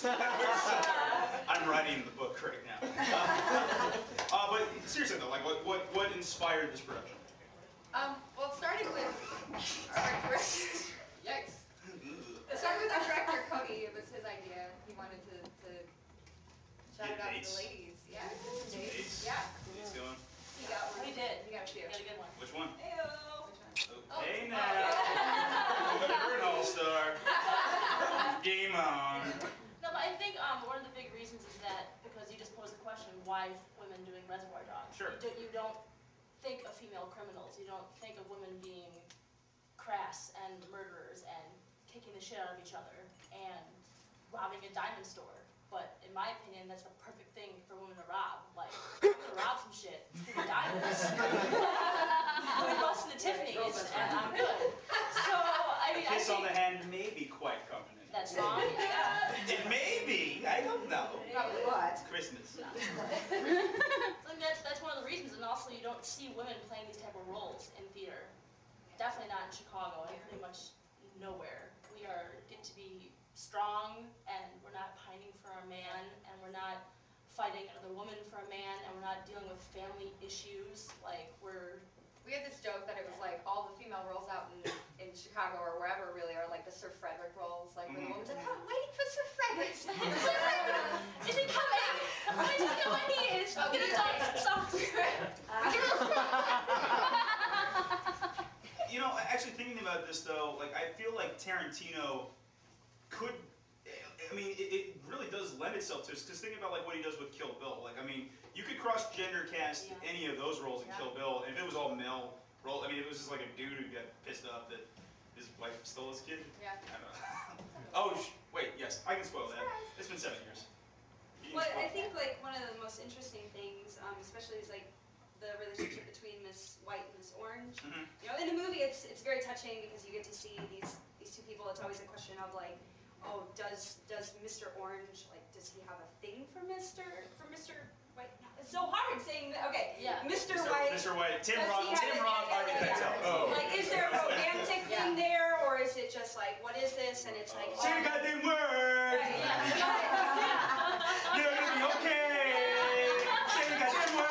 I'm writing the book right now. But seriously though, like what inspired this production? Well, it started with our director. Yikes. It started with our director, Cody. It was his idea. He wanted to shout it out to the ladies. Yeah. Dates? Yeah. Dates going? He got one. He did. He got two. He got a good one. Which one? Ew. Okay now. You're an all-star. Game on. No, but I think one of the big reasons is that because you just posed the question, why women doing Reservoir Dogs? Sure. You don't think of female criminals. You don't think of women being crass and murderers and kicking the shit out of each other and robbing a diamond store. But in my opinion, that's the perfect thing for women to rob. Like, I'm gonna rob some shit, diamonds. We bust the Tiffany's, and I'm good. So I mean, Kiss on the hand may be quite confident. that song. Yeah. It may be. I don't know. Probably what? It's Christmas. So that's one of the reasons, and also you don't see women playing these type of roles in theater. Definitely not in Chicago, and pretty much nowhere. We get to be strong, and we're not pining for a man, and we're not fighting another woman for a man, and we're not dealing with family issues. Like We had this joke that it was like all the female roles out in Chicago or wherever really are like the Sir Frederick roles. Like when the woman's like, I'm waiting for Sir Frederick. Sir Frederick, is he coming? I don't know when he is. I'm gonna talk You know, actually thinking about this though, like I feel like Tarantino could, I mean, it really does lend itself to, because thinking about like what he does with Kill Bill, like I mean, you could cross gender cast any of those roles in Kill Bill, and if it was all male role, I mean, it was just like a dude who got pissed off that his wife stole his kid. Yeah. I don't know. Oh, wait, yes, I can spoil that. It's been 7 years. Well, I think like one of the most interesting things, especially is like the relationship between Miss White and Miss Orange. Mm-hmm. You know, in the movie, it's very touching because you get to see these two people. It's always a question of like, oh, does Mr. Orange, like, does he have a thing for Mr. White? It's so hard saying that. Okay, yeah. Mr. White. Mr. White. Tim does he Roth. have Tim a- Roth. Harvey Keitel. Oh. Like, is there a romantic thing there, or is it just like, what is this? And it's like, Say the goddamn word. Right, yeah. You're gonna be okay. Say the goddamn word.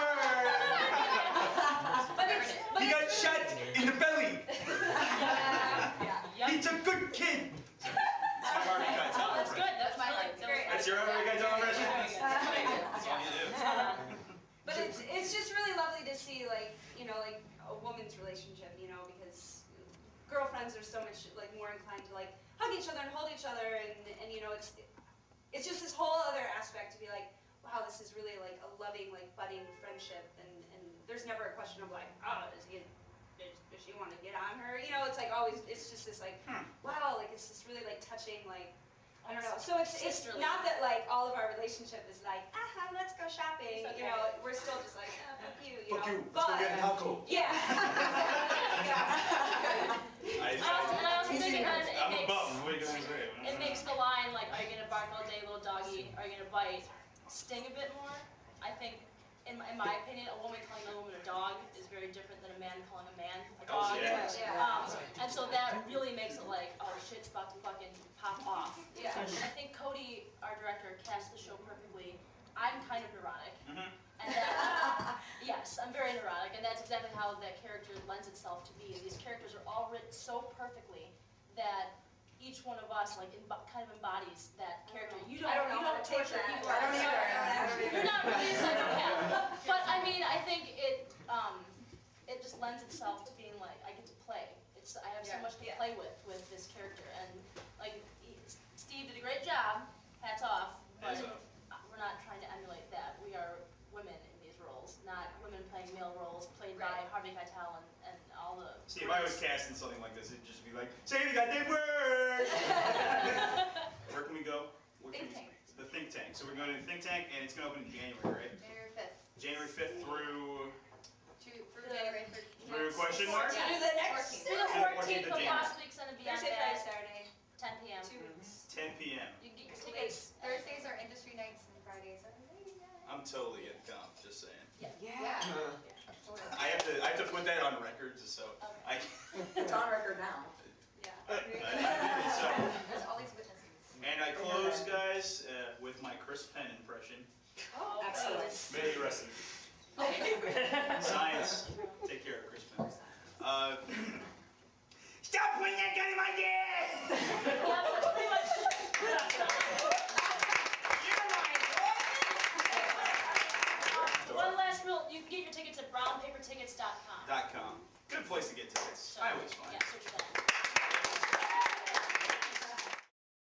He got shot in the belly. He's a good kid. That's my Harvey Keitel. Oh, that's good. That's my Harvey. That's your Harvey Keitel impression? That's all you do. But it's just really lovely to see, like, you know, like a woman's relationship, you know, because girlfriends are so much like more inclined to like hug each other and hold each other, and you know, it's just this whole other aspect to be like, wow, this is really like a loving, like budding friendship, and there's never a question of like, oh, does she want to get on her? You know, it's like always, it's just this like, wow, like it's this really like touching, like, I don't know. So it's not that like all of our relationship is like, let's go shopping. You know, we're still just like, fuck you, you Fuck know. you. Let's go get a taco. Yeah. I also think I'm a bum. What are you gonna say? it makes the line like, are you gonna bark all day, little doggy? Are you gonna bite? Sting a bit more. I think, in my opinion, a woman calling another woman a dog is very different than a man calling a man a dog. And so that really makes it like, oh, shit's about to fucking pop off. Yeah. And I think Cody, our director, cast the show perfectly. I'm kind of neurotic. And that, yes, I'm very neurotic, and that's exactly how that character lends itself to be. These characters are all written so perfectly that each one of us like kind of embodies that character. You don't torture people. I don't either. You're not really a psychopath. But I mean, I think it just lends itself to being like, I get to play. I have so much to play with this character, and like Steve did a great job. Hats off. But we're not trying to emulate that. We are women in these roles, not women playing male roles played by Harvey Keitel and all the. See, if I was casting something like this, it'd just be like, say the goddamn word! Where can we go? Think Tank. The Think Tank. So we're going to the Think Tank, and it's going to open in January, right? January 5th. January 5th through January 13th. through question mark? To do the next. Through the 14th, but possibly extended beyond Thursday, Friday, that. Saturday. 10 p.m. 2 weeks. 10 p.m. You can get your tickets. Thursdays are industry nights and Fridays are lady nights. I'm totally getting comp, just saying. Yeah. I have to put that on records, so I. It's on record now. So, There's all these witnesses. and I close, guys. Excellent. May you rest in peace. Science. Take care of Christmas. Stop putting that gun in my dick! One last rule, you can get your tickets at brownpapertickets.com. .com. Good place to get tickets. So, I always find. yeah, search that.